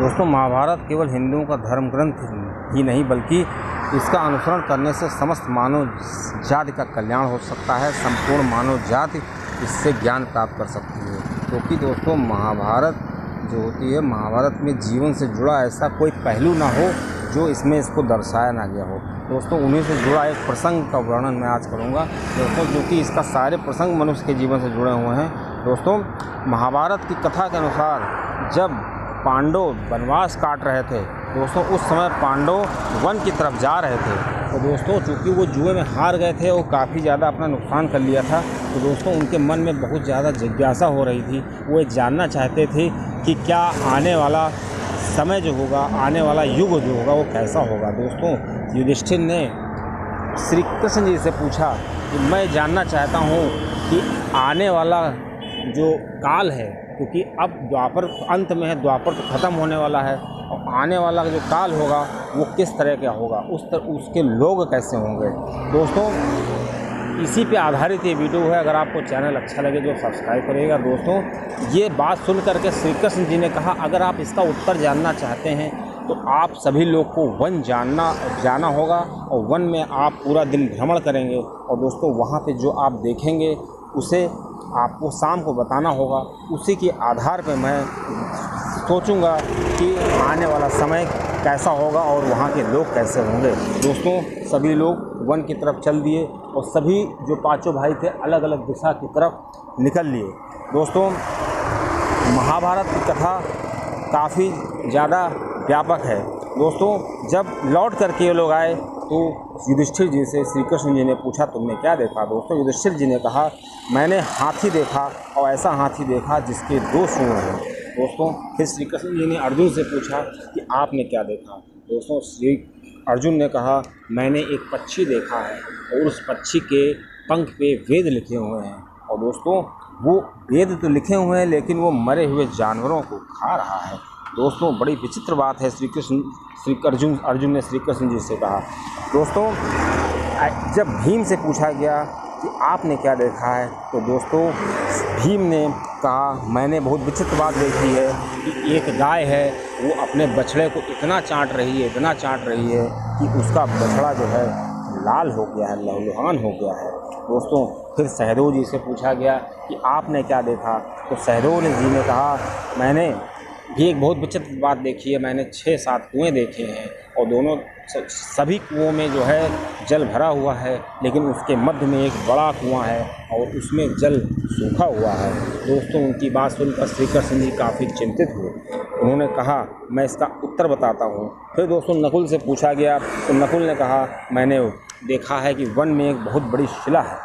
दोस्तों महाभारत केवल हिंदुओं का धर्म ग्रंथ ही नहीं बल्कि इसका अनुसरण करने से समस्त मानव जाति का कल्याण हो सकता है। संपूर्ण मानव जाति इससे ज्ञान प्राप्त कर सकती है, क्योंकि दोस्तों महाभारत जो होती है, महाभारत में जीवन से जुड़ा ऐसा कोई पहलू ना हो जो इसमें इसको दर्शाया ना गया हो। दोस्तों उन्हीं से जुड़ा एक प्रसंग का वर्णन मैं आज करूँगा दोस्तों, क्योंकि इसका सारे प्रसंग मनुष्य के जीवन से जुड़े हुए हैं। दोस्तों महाभारत की कथा के अनुसार जब पांडव वनवास काट रहे थे दोस्तों, उस समय पांडव वन की तरफ जा रहे थे। तो दोस्तों चूँकि वो जुए में हार गए थे, वो काफ़ी ज़्यादा अपना नुकसान कर लिया था, तो दोस्तों उनके मन में बहुत ज़्यादा जिज्ञासा हो रही थी। वो ये जानना चाहते थे कि क्या आने वाला समय जो होगा, आने वाला युग जो होगा वो कैसा होगा। दोस्तों युधिष्ठिर ने श्री कृष्ण जी से पूछा कि मैं जानना चाहता हूँ कि आने वाला जो काल है, क्योंकि अब द्वापर अंत में है, द्वापर तो ख़त्म होने वाला है, और आने वाला जो काल होगा वो किस तरह का होगा, उसके लोग कैसे होंगे। दोस्तों इसी पे आधारित ये वीडियो है। अगर आपको चैनल अच्छा लगे तो सब्सक्राइब करिएगा। दोस्तों ये बात सुन करके श्री कृष्ण जी ने कहा, अगर आप इसका उत्तर जानना चाहते हैं तो आप सभी लोग को वन जाना होगा, और वन में आप पूरा दिन भ्रमण करेंगे, और दोस्तों वहाँ पे जो आप देखेंगे उसे आपको शाम को बताना होगा। उसी के आधार पे मैं सोचूंगा कि आने वाला समय कैसा होगा और वहाँ के लोग कैसे होंगे। दोस्तों सभी लोग वन की तरफ चल दिए, और सभी जो पांचों भाई थे अलग अलग दिशा की तरफ निकल लिए। दोस्तों महाभारत की कथा काफ़ी ज़्यादा व्यापक है। दोस्तों जब लौट करके ये लोग आए तो युधिष्ठिर जी से श्री कृष्ण जी ने पूछा, तुमने क्या देखा। दोस्तों युधिष्ठिर जी ने कहा, मैंने हाथी देखा, और ऐसा हाथी देखा जिसके 2 सूंड हैं। दोस्तों फिर श्री कृष्ण जी ने अर्जुन से पूछा कि आपने क्या देखा। दोस्तों श्री अर्जुन ने कहा, मैंने एक पक्षी देखा है, और उस पक्षी के पंख पे वेद लिखे हुए हैं। और दोस्तों वो वेद तो लिखे हुए हैं, लेकिन वो मरे हुए जानवरों को खा रहा है। दोस्तों बड़ी विचित्र बात है। अर्जुन ने श्री कृष्ण जी से कहा। दोस्तों जब भीम से पूछा गया कि आपने क्या देखा है, तो दोस्तों भीम ने कहा, मैंने बहुत विचित्र बात देखी है कि एक गाय है, वो अपने बछड़े को इतना चाट रही है कि उसका बछड़ा जो है लाल हो गया है, लहूलुहान हो गया है। दोस्तों फिर सहदेव जी से पूछा गया कि आपने क्या देखा, तो सहदेव जी ने कहा, मैंने भी एक बहुत विचित्र बात देखी है। मैंने 6-7 कुएँ देखे हैं, और दोनों सभी कुओं में जो है जल भरा हुआ है, लेकिन उसके मध्य में एक बड़ा कुआं है और उसमें जल सूखा हुआ है। दोस्तों उनकी बात सुनकर श्री कृष्ण जी काफ़ी चिंतित हुए। उन्होंने कहा, मैं इसका उत्तर बताता हूँ। फिर दोस्तों नकुल से पूछा गया, तो नकुल ने कहा, मैंने देखा है कि वन में एक बहुत बड़ी शिला है,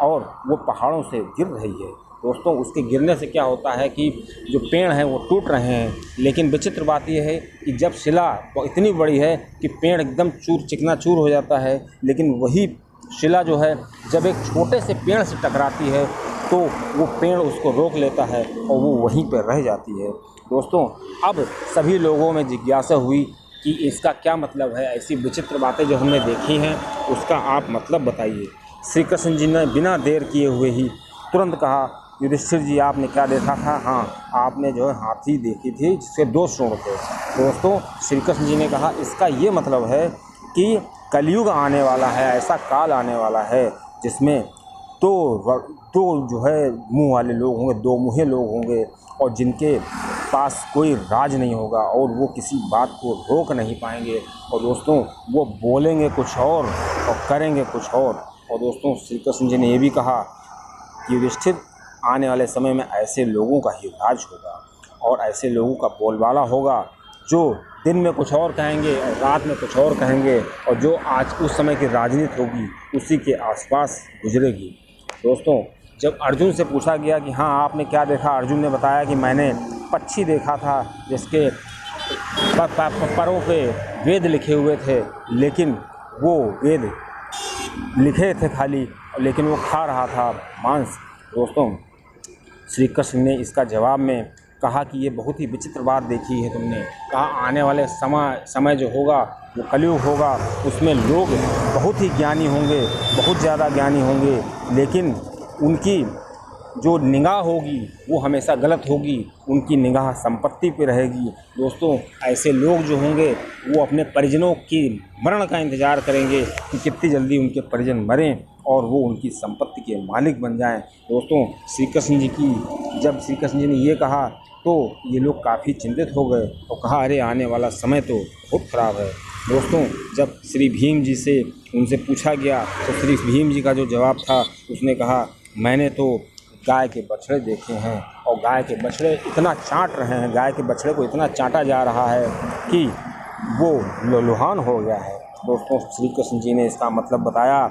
और वो पहाड़ों से गिर रही है। दोस्तों उसके गिरने से क्या होता है कि जो पेड़ हैं वो टूट रहे हैं, लेकिन विचित्र बात यह है कि जब शिला इतनी बड़ी है कि पेड़ एकदम चिकनाचूर हो जाता है, लेकिन वही शिला जो है जब एक छोटे से पेड़ से टकराती है तो वो पेड़ उसको रोक लेता है और वो वहीं पर रह जाती है। दोस्तों अब सभी लोगों में जिज्ञासा हुई कि इसका क्या मतलब है, ऐसी विचित्र बातें जो हमने देखी हैं उसका आप मतलब बताइए। श्री कृष्ण जी ने बिना देर किए हुए ही तुरंत कहा, युधिष्ठिर जी आपने क्या देखा था। हाँ, आपने जो है हाथी देखी थी जिसके 2 सूंड थे। दोस्तों श्री कृष्ण जी ने कहा, इसका ये मतलब है कि कलयुग आने वाला है, ऐसा काल आने वाला है जिसमें दो जो है मुंह वाले लोग होंगे, 2 मुँहे लोग होंगे, और जिनके पास कोई राज नहीं होगा, और वो किसी बात को रोक नहीं पाएंगे। और दोस्तों वो बोलेंगे कुछ और करेंगे कुछ और। दोस्तों श्री कृष्ण जी ने ये भी कहा कि युधिष्ठिर आने वाले समय में ऐसे लोगों का ही राज होगा, और ऐसे लोगों का बोलबाला होगा जो दिन में कुछ और कहेंगे और रात में कुछ और कहेंगे, और जो आज उस समय की राजनीति होगी उसी के आसपास गुजरेगी। दोस्तों जब अर्जुन से पूछा गया कि हाँ आपने क्या देखा, अर्जुन ने बताया कि मैंने पक्षी देखा था जिसके परों पे वेद लिखे हुए थे, लेकिन वो वेद लिखे थे खाली, लेकिन वो खा रहा था मांस। दोस्तों श्री कृष्ण ने इसका जवाब में कहा कि ये बहुत ही विचित्र बात देखी है तुमने। कहा आने वाले समय जो होगा वो कलयुग होगा, उसमें लोग बहुत ही ज्ञानी होंगे, बहुत ज़्यादा ज्ञानी होंगे, लेकिन उनकी जो निगाह होगी वो हमेशा गलत होगी, उनकी निगाह संपत्ति पे रहेगी। दोस्तों ऐसे लोग जो होंगे वो अपने परिजनों की मरण का इंतज़ार करेंगे कि कितनी जल्दी उनके परिजन मरें और वो उनकी संपत्ति के मालिक बन जाएं। दोस्तों श्री कृष्ण जी की जब श्री कृष्ण जी ने ये कहा तो ये लोग काफ़ी चिंतित हो गए और कहा अरे आने वाला समय तो बहुत ख़राब है। दोस्तों जब श्री भीम जी से उनसे पूछा गया तो श्री भीम जी का जो जवाब था उसने कहा मैंने तो गाय के बछड़े देखे हैं और गाय के बछड़े इतना चाट रहे हैं, गाय के बछड़े को इतना चाटा जा रहा है कि वो लहूलुहान हो गया है। दोस्तों श्री कृष्ण जी ने इसका मतलब बताया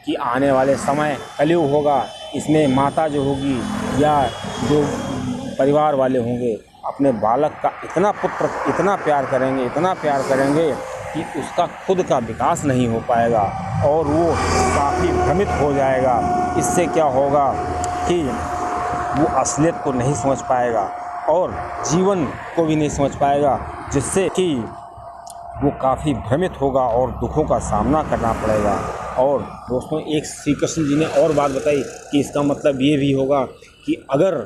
कि आने वाले समय कलयुग होगा, इसमें माता जो होगी या जो परिवार वाले होंगे अपने बालक का इतना इतना प्यार करेंगे कि उसका खुद का विकास नहीं हो पाएगा और वो काफ़ी भ्रमित हो जाएगा। इससे क्या होगा कि वो असलियत को नहीं समझ पाएगा और जीवन को भी नहीं समझ पाएगा, जिससे कि वो काफ़ी भ्रमित होगा और दुखों का सामना करना पड़ेगा। और दोस्तों एक श्री कृष्ण जी ने और बात बताई कि इसका मतलब ये भी होगा कि अगर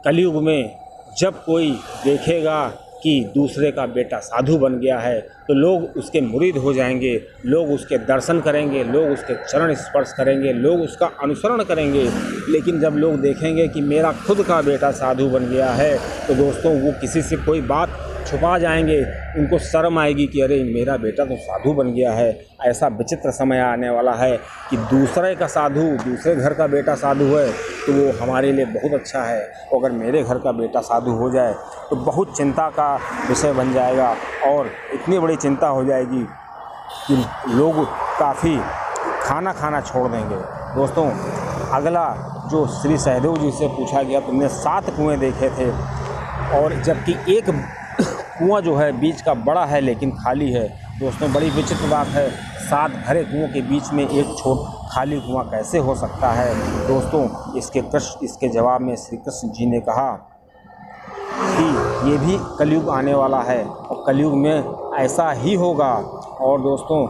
कलयुग में जब कोई देखेगा कि दूसरे का बेटा साधु बन गया है तो लोग उसके मुरीद हो जाएंगे, लोग उसके दर्शन करेंगे, लोग उसके चरण स्पर्श करेंगे, लोग उसका अनुसरण करेंगे। लेकिन जब लोग देखेंगे कि मेरा खुद का बेटा साधु बन गया है तो दोस्तों वो किसी से कोई बात छुपा जाएंगे, उनको शर्म आएगी कि अरे मेरा बेटा तो साधु बन गया है। ऐसा विचित्र समय आने वाला है कि दूसरे का साधु, दूसरे घर का बेटा साधु है तो वो हमारे लिए बहुत अच्छा है, और अगर मेरे घर का बेटा साधु हो जाए तो बहुत चिंता का विषय बन जाएगा और इतनी बड़ी चिंता हो जाएगी कि लोग काफ़ी खाना छोड़ देंगे। दोस्तों अगला जो श्री सहदेव जी से पूछा गया तुमने 7 कुएँ देखे थे और जबकि एक कुआं जो है बीच का बड़ा है लेकिन खाली है। दोस्तों बड़ी विचित्र बात है, 7 भरे कुओं के बीच में एक खाली कुआं कैसे हो सकता है। दोस्तों इसके जवाब में श्री कृष्ण जी ने कहा कि ये भी कलयुग आने वाला है और कलयुग में ऐसा ही होगा। और दोस्तों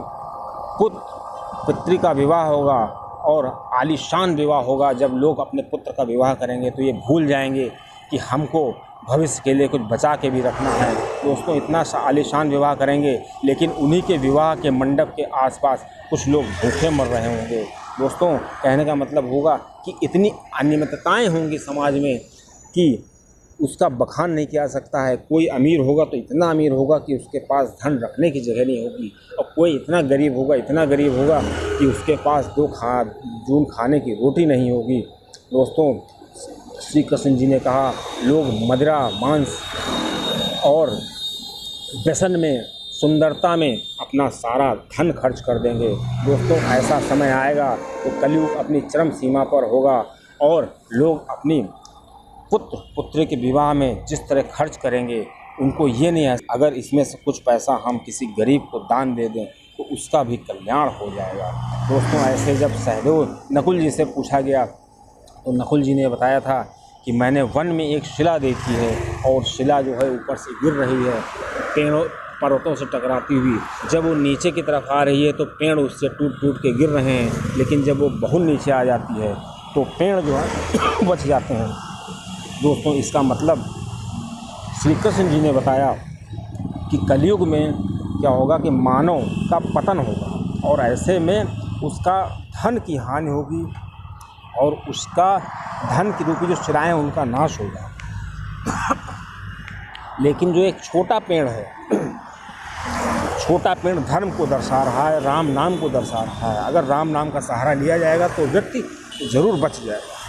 पुत्री का विवाह होगा और आलीशान विवाह होगा। जब लोग अपने पुत्र का विवाह करेंगे तो ये भूल जाएंगे कि हमको भविष्य के लिए कुछ बचा के भी रखना है। दोस्तों इतना आलीशान विवाह करेंगे लेकिन उन्हीं के विवाह के मंडप के आसपास कुछ लोग भूखे मर रहे होंगे। दोस्तों कहने का मतलब होगा कि इतनी अनियमितताएं होंगी समाज में कि उसका बखान नहीं किया सकता है। कोई अमीर होगा तो इतना अमीर होगा कि उसके पास धन रखने की जगह नहीं होगी, और कोई इतना गरीब होगा कि उसके पास 2 जून खाने की रोटी नहीं होगी। दोस्तों श्री कृष्ण जी ने कहा लोग मदिरा, मांस और व्यसन में, सुंदरता में अपना सारा धन खर्च कर देंगे। दोस्तों ऐसा समय आएगा तो कलयुग अपनी चरम सीमा पर होगा और लोग अपनी पुत्री के विवाह में जिस तरह खर्च करेंगे उनको ये नहीं है अगर इसमें से कुछ पैसा हम किसी गरीब को दान दे दें तो उसका भी कल्याण हो जाएगा। दोस्तों ऐसे जब सहदेव नकुल जी से पूछा गया तो नकुल जी ने बताया था कि मैंने वन में एक शिला देखी है और शिला जो है ऊपर से गिर रही है, पेड़ों पर्वतों से टकराती हुई। जब वो नीचे की तरफ आ रही है तो पेड़ उससे टूट के गिर रहे हैं, लेकिन जब वो बहुत नीचे आ जाती है तो पेड़ जो है बच जाते हैं। दोस्तों इसका मतलब श्री कृष्ण जी ने बताया कि कलयुग में क्या होगा कि मानव का पतन होगा और ऐसे में उसका धन की हानि होगी और उसका धन की रूपी जो शिलाएं उनका नाश होगा। लेकिन जो एक छोटा पेड़ है, छोटा पेड़ धर्म को दर्शा रहा है, राम नाम को दर्शा रहा है। अगर राम नाम का सहारा लिया जाएगा तो व्यक्ति ज़रूर बच जाएगा।